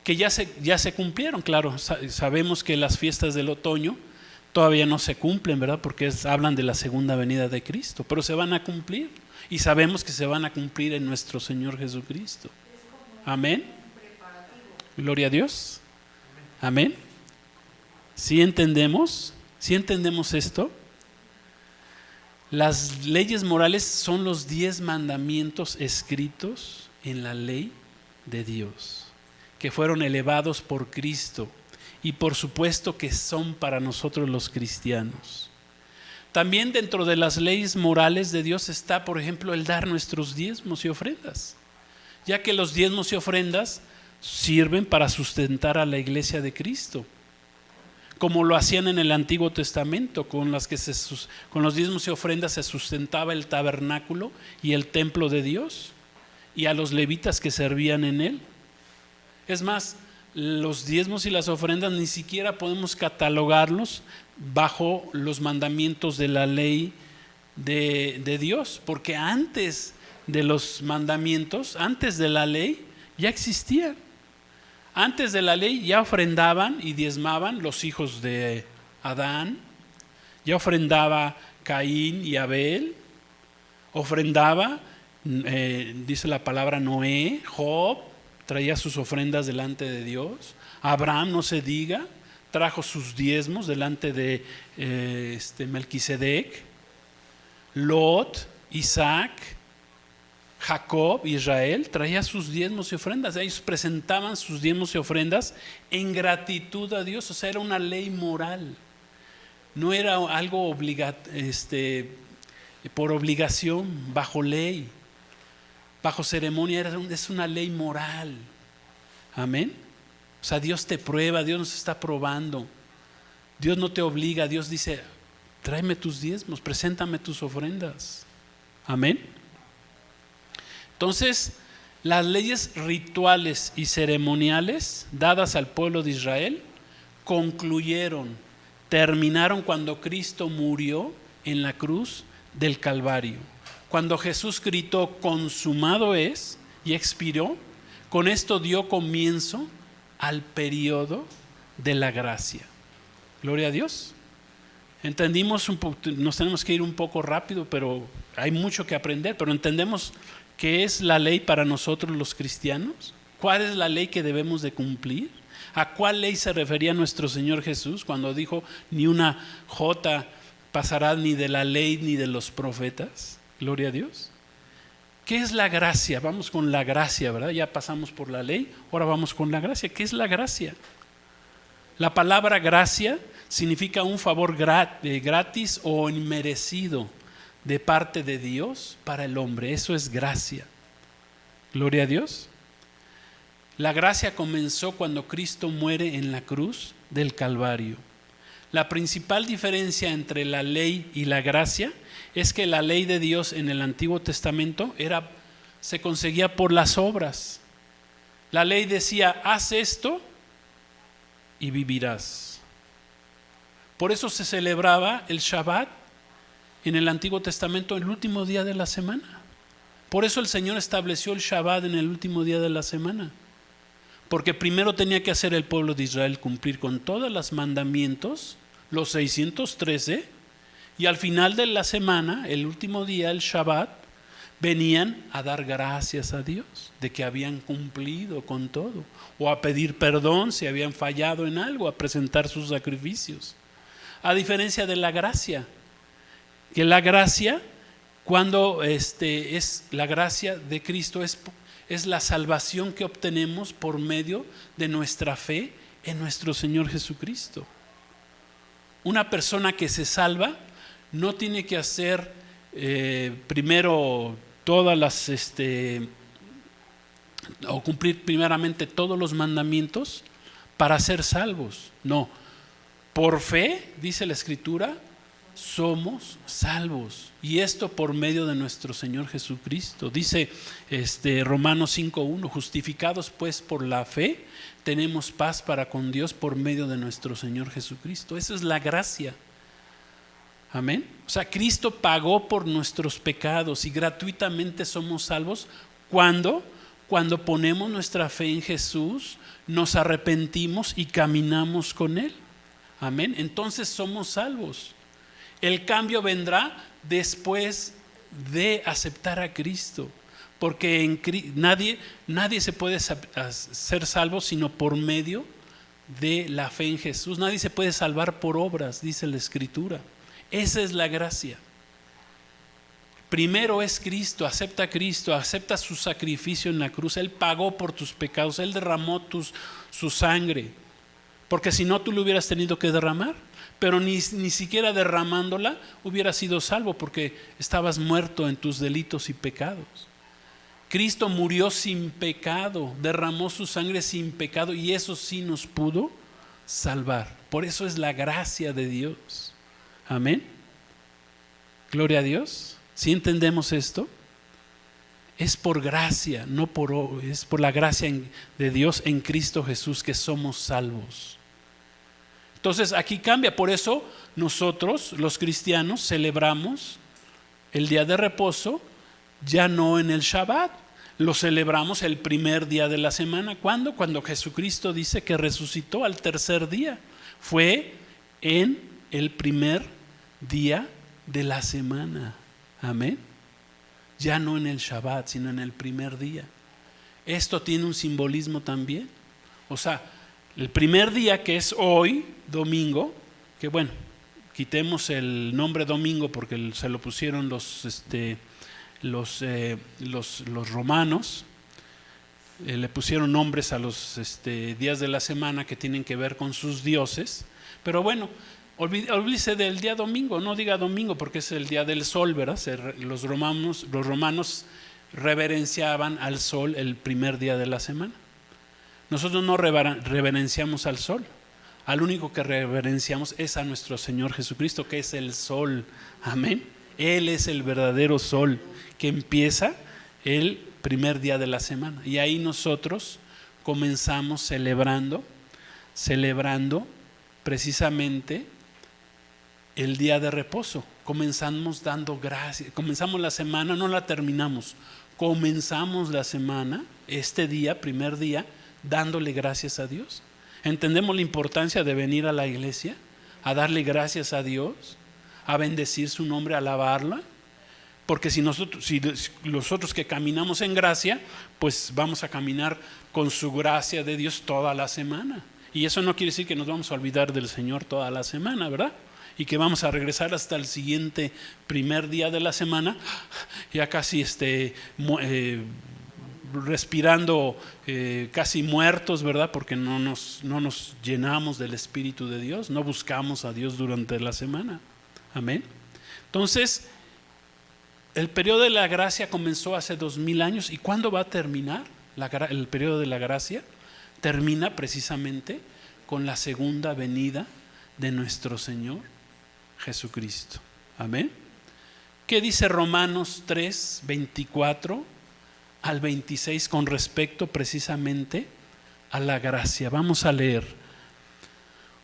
Que ya se cumplieron, claro. Sabemos que las fiestas del otoño todavía no se cumplen, ¿verdad? Porque hablan de la segunda venida de Cristo, pero se van a cumplir, y sabemos que se van a cumplir en nuestro Señor Jesucristo. Amén. Gloria a Dios. Amén. ¿Sí entendemos? ¿Sí entendemos esto? Las leyes morales son los 10 mandamientos escritos en la ley de Dios, que fueron elevados por Cristo y por supuesto que son para nosotros los cristianos. También dentro de las leyes morales de Dios está, por ejemplo, el dar nuestros diezmos y ofrendas, ya que los diezmos y ofrendas sirven para sustentar a la iglesia de Cristo, como lo hacían en el Antiguo Testamento, con los diezmos y ofrendas se sustentaba el tabernáculo y el templo de Dios, y a los levitas que servían en él. Es más, los diezmos y las ofrendas ni siquiera podemos catalogarlos bajo los mandamientos de la ley de Dios, porque antes de los mandamientos, antes de la ley, ya existían. Antes de la ley ya ofrendaban y diezmaban los hijos de Adán, ya ofrendaba Caín y Abel, ofrendaba, dice la palabra, Noé, Job, traía sus ofrendas delante de Dios. Abraham, no se diga, trajo sus diezmos delante de Melquisedec. Lot, Isaac, Jacob, Israel, traía sus diezmos y ofrendas. Ellos presentaban sus diezmos y ofrendas en gratitud a Dios. O sea, era una ley moral. No era algo por obligación, bajo ley, bajo ceremonia. Es una ley moral. Amén. O sea, Dios te prueba, Dios nos está probando. Dios no te obliga, Dios dice, tráeme tus diezmos, preséntame tus ofrendas. Amén. Entonces, las leyes rituales y ceremoniales dadas al pueblo de Israel terminaron cuando Cristo murió en la cruz del Calvario. Cuando Jesús gritó, consumado es, y expiró, con esto dio comienzo al periodo de la gracia. Gloria a Dios. Entendimos un poco, nos tenemos que ir un poco rápido, pero hay mucho que aprender, pero entendemos qué es la ley para nosotros los cristianos, cuál es la ley que debemos de cumplir, a cuál ley se refería nuestro Señor Jesús cuando dijo, ni una jota pasará ni de la ley ni de los profetas. Gloria a Dios. ¿Qué es la gracia? Vamos con la gracia, ¿verdad? Ya pasamos por la ley, ahora vamos con la gracia. ¿Qué es la gracia? La palabra gracia significa un favor gratis o inmerecido de parte de Dios para el hombre. Eso es gracia. Gloria a Dios. La gracia comenzó cuando Cristo muere en la cruz del Calvario. La principal diferencia entre la ley y la gracia es que la ley de Dios en el Antiguo Testamento se conseguía por las obras. La ley decía, haz esto y vivirás. Por eso se celebraba el Shabbat en el Antiguo Testamento el último día de la semana. Por eso el Señor estableció el Shabbat en el último día de la semana. Porque primero tenía que hacer el pueblo de Israel cumplir con todos los mandamientos, los 613, y al final de la semana, el último día, el Shabbat, venían a dar gracias a Dios de que habían cumplido con todo, o a pedir perdón si habían fallado en algo, a presentar sus sacrificios. A diferencia de la gracia, que la gracia, cuando es la gracia de Cristo, es la salvación que obtenemos por medio de nuestra fe en nuestro Señor Jesucristo. Una persona que se salva no tiene que hacer primero todas las o cumplir primeramente todos los mandamientos para ser salvos. No, por fe, dice la Escritura, somos salvos, y esto por medio de nuestro Señor Jesucristo. Dice Romanos 5:1, justificados pues por la fe, tenemos paz para con Dios por medio de nuestro Señor Jesucristo. Esa es la gracia. Amén. O sea, Cristo pagó por nuestros pecados y gratuitamente somos salvos cuando ponemos nuestra fe en Jesús, nos arrepentimos y caminamos con Él. Amén. Entonces somos salvos. El cambio vendrá después de aceptar a Cristo, porque nadie se puede ser salvo sino por medio de la fe en Jesús. Nadie se puede salvar por obras, dice la Escritura. Esa es la gracia. Primero es Cristo, acepta su sacrificio en la cruz. Él pagó por tus pecados, Él derramó su sangre, porque si no tú lo hubieras tenido que derramar, pero ni siquiera derramándola hubieras sido salvo, porque estabas muerto en tus delitos y pecados. Cristo murió sin pecado, derramó su sangre sin pecado, y eso sí nos pudo salvar. Por eso es la gracia de Dios. Amén. Gloria a Dios. ¿Sí entendemos esto? Es por gracia, es por la gracia de Dios en Cristo Jesús que somos salvos. Entonces aquí cambia. Por eso nosotros, los cristianos, celebramos el día de reposo ya no en el Shabbat. Lo celebramos el primer día de la semana. ¿Cuándo? Cuando Jesucristo dice que resucitó al tercer día. Fue en el primer día de la semana. Amén. Ya no en el Shabbat, sino en el primer día. Esto tiene un simbolismo también. O sea, el primer día, que es hoy, domingo, que bueno, quitemos el nombre domingo porque se lo pusieron los romanos, le pusieron nombres a los días de la semana que tienen que ver con sus dioses. Pero bueno, olvídese del día domingo, no diga domingo porque es el día del sol, ¿verdad? Los romanos reverenciaban al sol el primer día de la semana. Nosotros no reverenciamos al sol. Al único que reverenciamos es a nuestro Señor Jesucristo, que es el sol. Amén. Él es el verdadero sol que empieza el primer día de la semana. Y ahí nosotros comenzamos celebrando precisamente el día de reposo. Comenzamos dando gracias. Comenzamos la semana, no la terminamos. Comenzamos la semana, este día, primer día, dándole gracias a Dios. ¿Entendemos la importancia de venir a la iglesia? A darle gracias a Dios, a bendecir su nombre, a alabarla. Porque si nosotros que caminamos en gracia, pues vamos a caminar con su gracia de Dios toda la semana. Y eso no quiere decir que nos vamos a olvidar del Señor toda la semana, ¿verdad? Y que vamos a regresar hasta el siguiente primer día de la semana, ya casi respirando, casi muertos, ¿verdad? Porque no nos llenamos del Espíritu de Dios, no buscamos a Dios durante la semana. Amén. Entonces, el periodo de la gracia comenzó hace 2000 años. ¿Y cuándo va a terminar el periodo de la gracia? Termina precisamente con la segunda venida de nuestro Señor Jesucristo. Amén. ¿Qué dice Romanos 3, 24 al 26 con respecto precisamente a la gracia? Vamos a leer.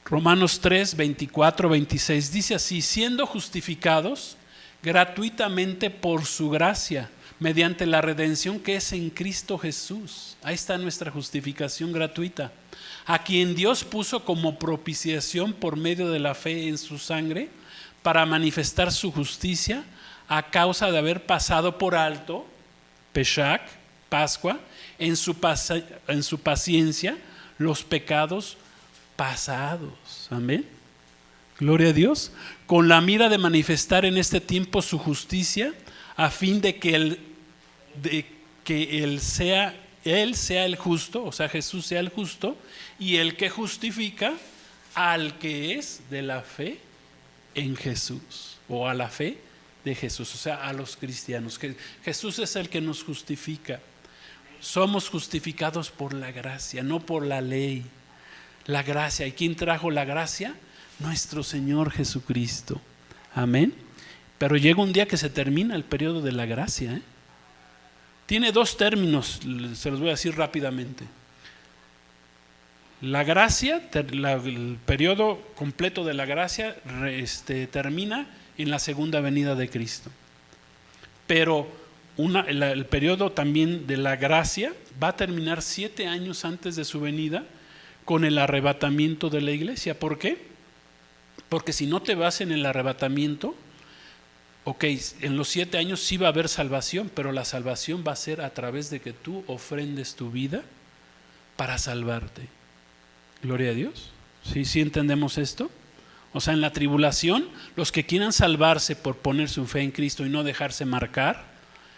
Romanos 3, 24, 26 dice así: siendo justificados gratuitamente por su gracia, mediante la redención que es en Cristo Jesús. Ahí está nuestra justificación gratuita, a quien Dios puso como propiciación por medio de la fe en su sangre, para manifestar su justicia a causa de haber pasado por alto, Peshach, Pascua, en su paciencia, los pecados pasados. Amén. Gloria a Dios. Con la mira de manifestar en este tiempo su justicia, a fin de que Él sea el justo, o sea, Jesús sea el justo, y el que justifica al que es de la fe en Jesús, o a la fe de Jesús, o sea, a los cristianos. Jesús es el que nos justifica. Somos justificados por la gracia, no por la ley. La gracia. ¿Y quién trajo la gracia? Nuestro Señor Jesucristo. Amén. Pero llega un día que se termina el periodo de la gracia. Tiene dos términos, se los voy a decir rápidamente. La gracia, el periodo completo de la gracia termina en la segunda venida de Cristo. Pero el periodo también de la gracia va a terminar 7 años antes de su venida, con el arrebatamiento de la iglesia. ¿Por qué? Porque si no te vas en el arrebatamiento, ok, en los 7 años sí va a haber salvación, pero la salvación va a ser a través de que tú ofrendes tu vida para salvarte. Gloria a Dios. ¿Sí, sí entendemos esto? O sea, en la tribulación, los que quieran salvarse por poner su fe en Cristo y no dejarse marcar,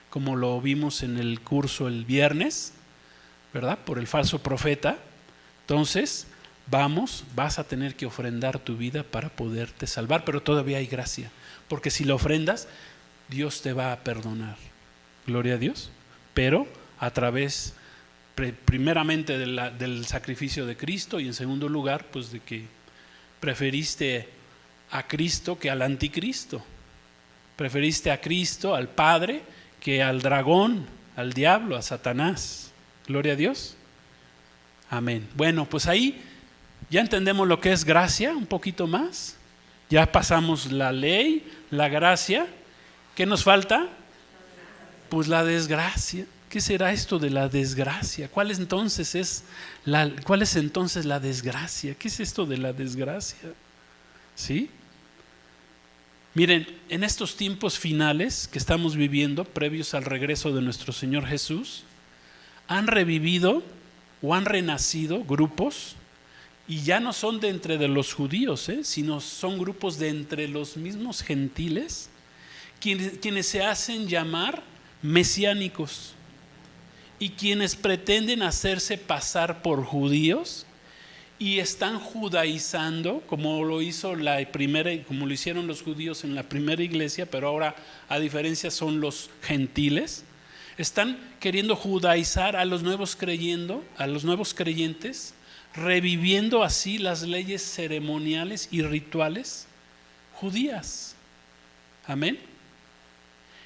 como lo vimos en el curso el viernes, ¿verdad? Por el falso profeta. Entonces, vas a tener que ofrendar tu vida para poderte salvar, pero todavía hay gracia, porque si la ofrendas, Dios te va a perdonar. Gloria a Dios. Pero a través, primeramente, del sacrificio de Cristo, y en segundo lugar, pues de que preferiste a Cristo que al anticristo. Preferiste a Cristo, al Padre, que al dragón, al diablo, a Satanás. Gloria a Dios. Amén. Bueno, pues ahí ya entendemos lo que es gracia, un poquito más. Ya pasamos la ley, la gracia. ¿Qué nos falta? Pues la desgracia. ¿Qué será esto de la desgracia? ¿Cuál es entonces la desgracia? ¿Qué es esto de la desgracia? ¿Sí? Miren, en estos tiempos finales que estamos viviendo, previos al regreso de nuestro Señor Jesús, han revivido o han renacido grupos, y ya no son de entre de los judíos, sino son grupos de entre los mismos gentiles, quienes se hacen llamar mesiánicos, y quienes pretenden hacerse pasar por judíos y están judaizando, como lo hicieron los judíos en la primera iglesia, pero ahora a diferencia son los gentiles. Están queriendo judaizar a los nuevos creyentes, reviviendo así las leyes ceremoniales y rituales judías. Amén.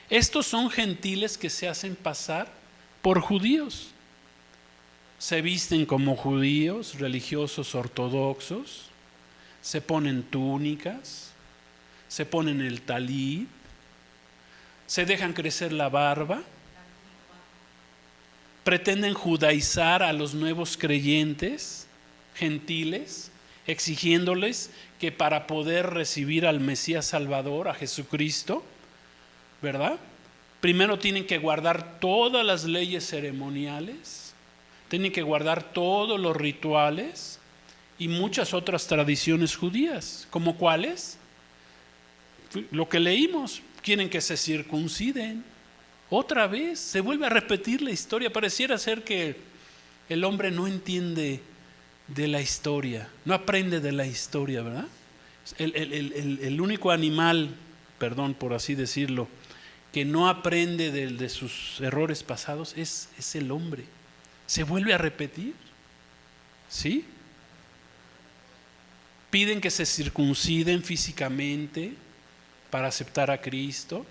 Estos son gentiles que se hacen pasar por judíos. Se visten como judíos, religiosos ortodoxos, se ponen túnicas, se ponen el talid, se dejan crecer la barba, pretenden judaizar a los nuevos creyentes gentiles, exigiéndoles que para poder recibir al Mesías Salvador, a Jesucristo, ¿verdad? Primero tienen que guardar todas las leyes ceremoniales, tienen que guardar todos los rituales y muchas otras tradiciones judías. ¿Como cuáles? Lo que leímos, quieren que se circunciden. Otra vez se vuelve a repetir la historia. Pareciera ser que el hombre no entiende de la historia, no aprende de la historia, ¿verdad? El único animal, perdón por así decirlo, que no aprende de sus errores pasados es el hombre. Se vuelve a repetir, ¿sí? Piden que se circunciden físicamente para aceptar a Cristo.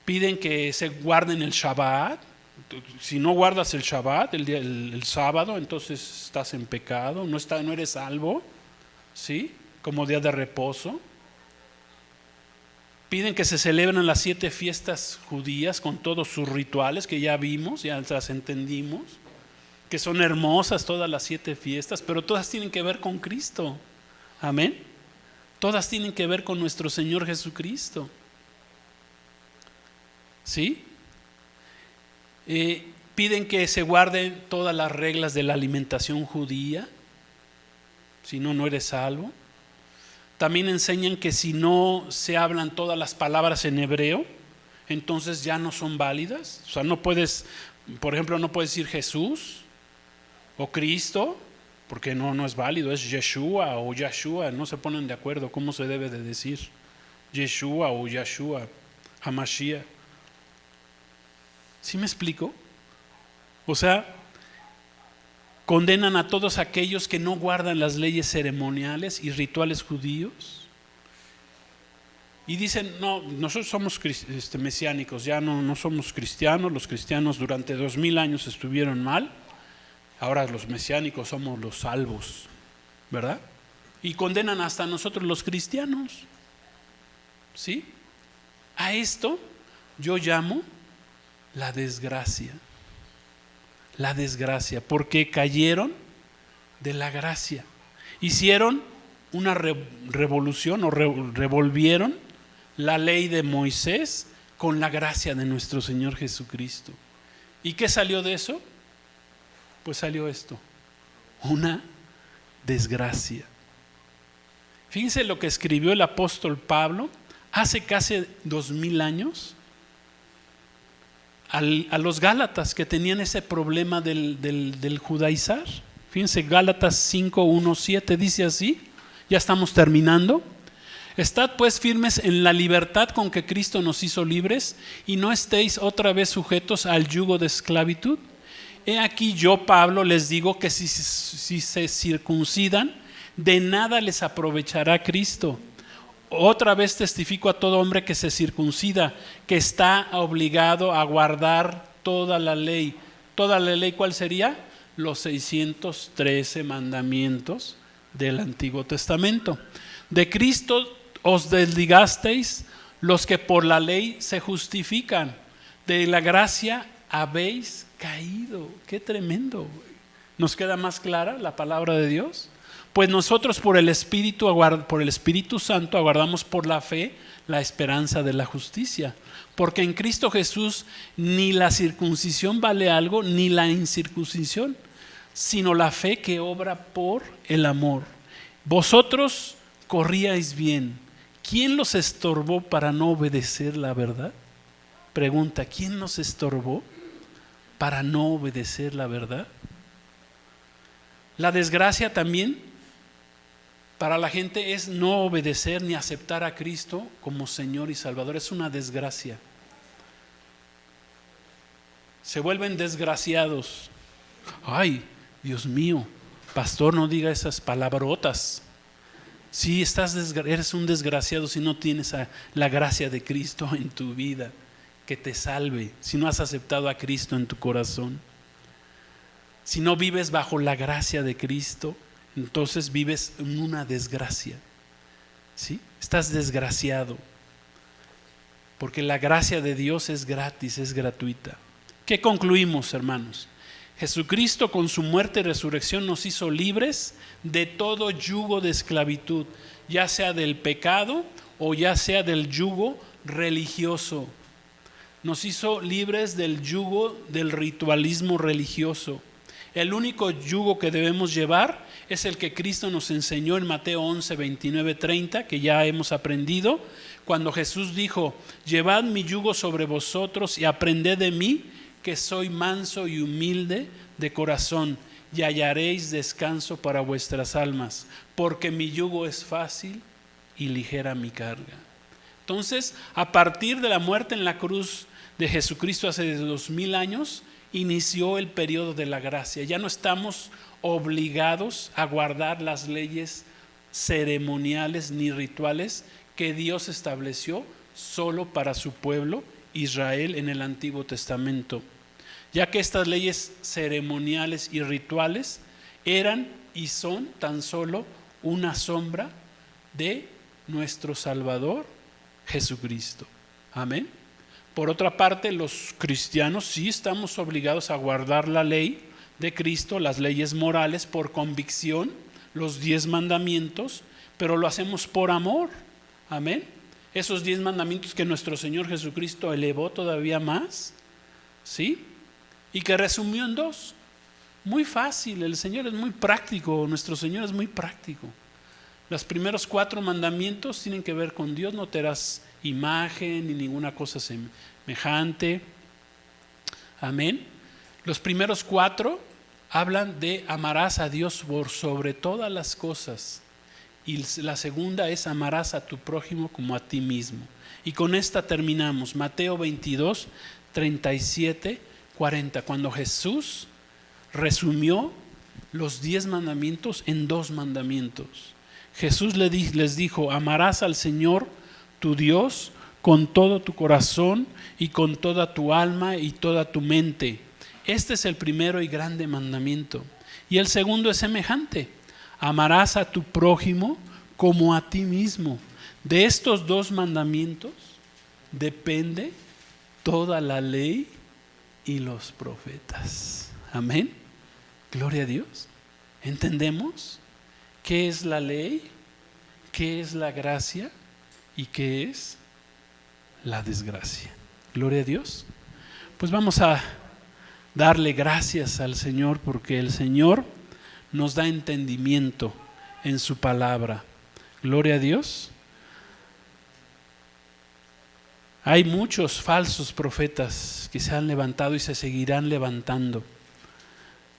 Piden que se guarden el Shabbat. Si no guardas el Shabbat, el sábado, entonces estás en pecado, no eres salvo, ¿sí? Como día de reposo. Piden que se celebren las 7 fiestas judías con todos sus rituales que ya vimos, ya las entendimos, que son hermosas todas las 7 fiestas, pero todas tienen que ver con Cristo. Amén. Todas tienen que ver con nuestro Señor Jesucristo. ¿Sí? Piden que se guarden todas las reglas de la alimentación judía, si no, no eres salvo. También enseñan que si no se hablan todas las palabras en hebreo, entonces ya no son válidas. O sea, no puedes, por ejemplo, no puedes decir Jesús o Cristo, porque no es válido, es Yeshua o Yahshua, no se ponen de acuerdo cómo se debe de decir Yeshua o Yahshua, Hamashiach. ¿Sí me explico? O sea, condenan a todos aquellos que no guardan las leyes ceremoniales y rituales judíos. Y dicen, no, nosotros somos mesiánicos, ya no somos cristianos. Los cristianos durante 2000 años estuvieron mal. Ahora los mesiánicos somos los salvos, ¿verdad? Y condenan hasta a nosotros los cristianos. ¿Sí? A esto yo llamo la desgracia. La desgracia, porque cayeron de la gracia. Hicieron una revolución o revolvieron la ley de Moisés con la gracia de nuestro Señor Jesucristo. ¿Y qué salió de eso? Pues salió esto: una desgracia. Fíjense lo que escribió el apóstol Pablo hace casi 2000 años a los Gálatas que tenían ese problema del judaizar. Fíjense, Gálatas 5:1-7 dice así, ya estamos terminando. Estad pues firmes en la libertad con que Cristo nos hizo libres, y no estéis otra vez sujetos al yugo de esclavitud. He aquí yo, Pablo, les digo que si se circuncidan, de nada les aprovechará Cristo. Otra vez testifico a todo hombre que se circuncida, que está obligado a guardar toda la ley. ¿Toda la ley cuál sería? Los 613 mandamientos del Antiguo Testamento. De Cristo os desligasteis los que por la ley se justifican. De la gracia habéis caído. Qué tremendo. ¿Nos queda más clara la palabra de Dios? Pues nosotros por el Espíritu Santo aguardamos por la fe la esperanza de la justicia. Porque en Cristo Jesús ni la circuncisión vale algo, ni la incircuncisión, sino la fe que obra por el amor. Vosotros corríais bien. ¿Quién los estorbó para no obedecer la verdad? Pregunta, ¿quién nos estorbó para no obedecer la verdad? La desgracia también para la gente es no obedecer ni aceptar a Cristo como Señor y Salvador. Es una desgracia. Se vuelven desgraciados. Ay, Dios mío, pastor, no diga esas palabrotas. Sí, eres un desgraciado si no tienes la gracia de Cristo en tu vida, que te salve, si no has aceptado a Cristo en tu corazón. Si no vives bajo la gracia de Cristo, entonces vives en una desgracia. ¿Sí? Estás desgraciado. Porque la gracia de Dios es gratis, es gratuita. ¿Qué concluimos, hermanos? Jesucristo con su muerte y resurrección nos hizo libres de todo yugo de esclavitud, ya sea del pecado o ya sea del yugo religioso. Nos hizo libres del yugo del ritualismo religioso. El único yugo que debemos llevar es el que Cristo nos enseñó en Mateo 11, 29, 30, que ya hemos aprendido, cuando Jesús dijo: llevad mi yugo sobre vosotros y aprended de mí, que soy manso y humilde de corazón, y hallaréis descanso para vuestras almas, porque mi yugo es fácil y ligera mi carga. Entonces, a partir de la muerte en la cruz de Jesucristo hace 2000 años, inició el periodo de la gracia. Ya no estamos obligados a guardar las leyes ceremoniales ni rituales que Dios estableció solo para su pueblo Israel en el Antiguo Testamento, ya que estas leyes ceremoniales y rituales eran y son tan solo una sombra de nuestro Salvador Jesucristo. Amén. Por otra parte, los cristianos sí estamos obligados a guardar la ley de Cristo, las leyes morales por convicción, los 10 mandamientos, pero lo hacemos por amor. Amén. Esos 10 mandamientos que nuestro Señor Jesucristo elevó todavía más, ¿sí? Y que resumió en 2. Muy fácil, el Señor es muy práctico, nuestro Señor es muy práctico. Los primeros 4 mandamientos tienen que ver con Dios: no te harás imagen ni ninguna cosa semejante. Amén. Los primeros 4 hablan de amarás a Dios por sobre todas las cosas, y la segunda es amarás a tu prójimo como a ti mismo. Y con esta terminamos, Mateo 22, 37, 40, cuando Jesús resumió los 10 mandamientos en 2 mandamientos. Jesús les dijo: amarás al Señor tu Dios con todo tu corazón y con toda tu alma y toda tu mente. Este es el primero y grande mandamiento. Y el segundo es semejante: amarás a tu prójimo como a ti mismo. De estos 2 mandamientos depende toda la ley y los profetas. Amén. Gloria a Dios. ¿Entendemos qué es la ley? ¿Qué es la gracia? ¿Y qué es la desgracia? Gloria a Dios. Pues vamos a darle gracias al Señor, porque el Señor nos da entendimiento en su palabra. Gloria a Dios. Hay muchos falsos profetas que se han levantado y se seguirán levantando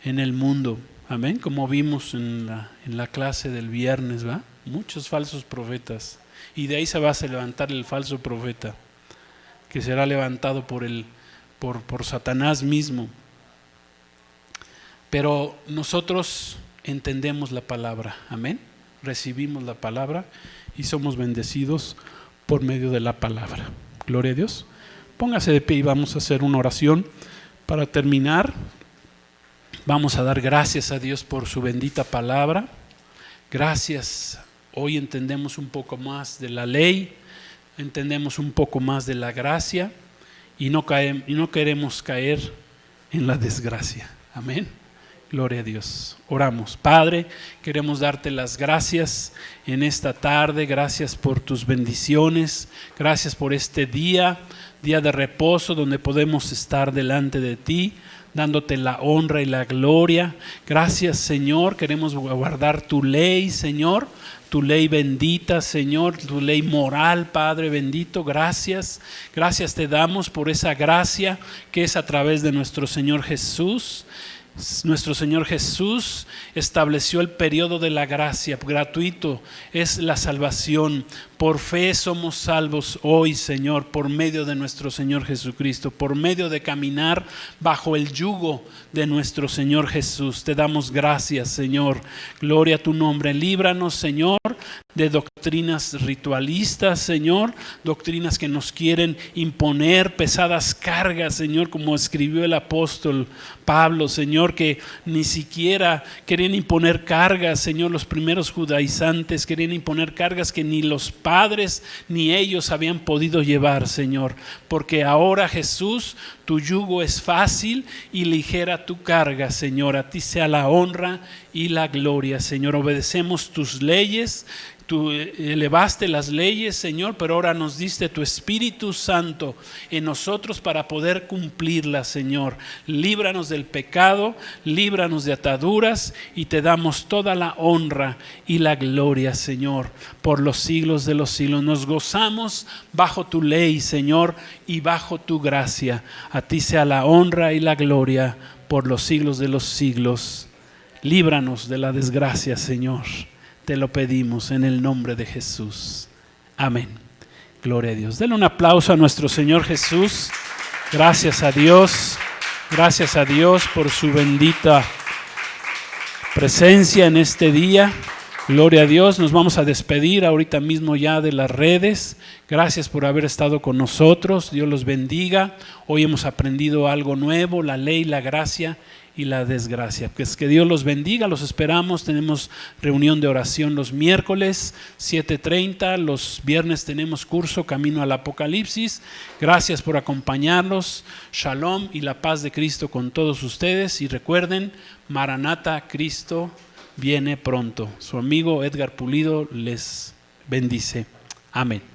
en el mundo. Amén, como vimos en la clase del viernes, ¿va? Muchos falsos profetas. Y de ahí se va a levantar el falso profeta, que será levantado por Satanás mismo. Pero nosotros entendemos la palabra, amén. Recibimos la palabra y somos bendecidos por medio de la palabra. Gloria a Dios. Póngase de pie y vamos a hacer una oración para terminar. Vamos a dar gracias a Dios por su bendita palabra. Gracias. Hoy entendemos un poco más de la ley, entendemos un poco más de la gracia y no queremos caer en la desgracia. Amén. Gloria a Dios. Oramos. Padre, queremos darte las gracias en esta tarde. Gracias por tus bendiciones. Gracias por este día de reposo donde podemos estar delante de ti, dándote la honra y la gloria. Gracias, Señor. Queremos guardar tu ley, Señor. Tu ley bendita, Señor, tu ley moral, Padre bendito, gracias. Gracias te damos por esa gracia que es a través de nuestro Señor Jesús. Nuestro Señor Jesús estableció el periodo de la gracia, gratuito es la salvación. Por fe somos salvos hoy, Señor, por medio de nuestro Señor Jesucristo, por medio de caminar bajo el yugo de nuestro Señor Jesús. Te damos gracias, Señor. Gloria a tu nombre. Líbranos, Señor, de doctrinas ritualistas, Señor, doctrinas que nos quieren imponer pesadas cargas, Señor, como escribió el apóstol Pablo, Señor, que ni siquiera querían imponer cargas, Señor. Los primeros judaizantes querían imponer cargas que ni los padres ni ellos habían podido llevar, Señor, porque ahora, Jesús, tu yugo es fácil y ligera tu carga, Señor. A ti sea la honra y la gloria, Señor. Obedecemos tus leyes. Tú elevaste las leyes, Señor, pero ahora nos diste tu Espíritu Santo en nosotros para poder cumplirlas, Señor. Líbranos del pecado, líbranos de ataduras y te damos toda la honra y la gloria, Señor, por los siglos de los siglos. Nos gozamos bajo tu ley, Señor, y bajo tu gracia. A ti sea la honra y la gloria por los siglos de los siglos. Líbranos de la desgracia, Señor. Te lo pedimos en el nombre de Jesús. Amén. Gloria a Dios. Denle un aplauso a nuestro Señor Jesús. Gracias a Dios. Gracias a Dios por su bendita presencia en este día. Gloria a Dios. Nos vamos a despedir ahorita mismo ya de las redes. Gracias por haber estado con nosotros. Dios los bendiga. Hoy hemos aprendido algo nuevo, la ley, la gracia y la desgracia. Pues que Dios los bendiga, los esperamos. Tenemos reunión de oración los miércoles 7:30, los viernes tenemos curso Camino al Apocalipsis. Gracias por acompañarnos. Shalom y la paz de Cristo con todos ustedes. Y recuerden, Maranata, Cristo viene pronto. Su amigo Edgar Pulido les bendice. Amén.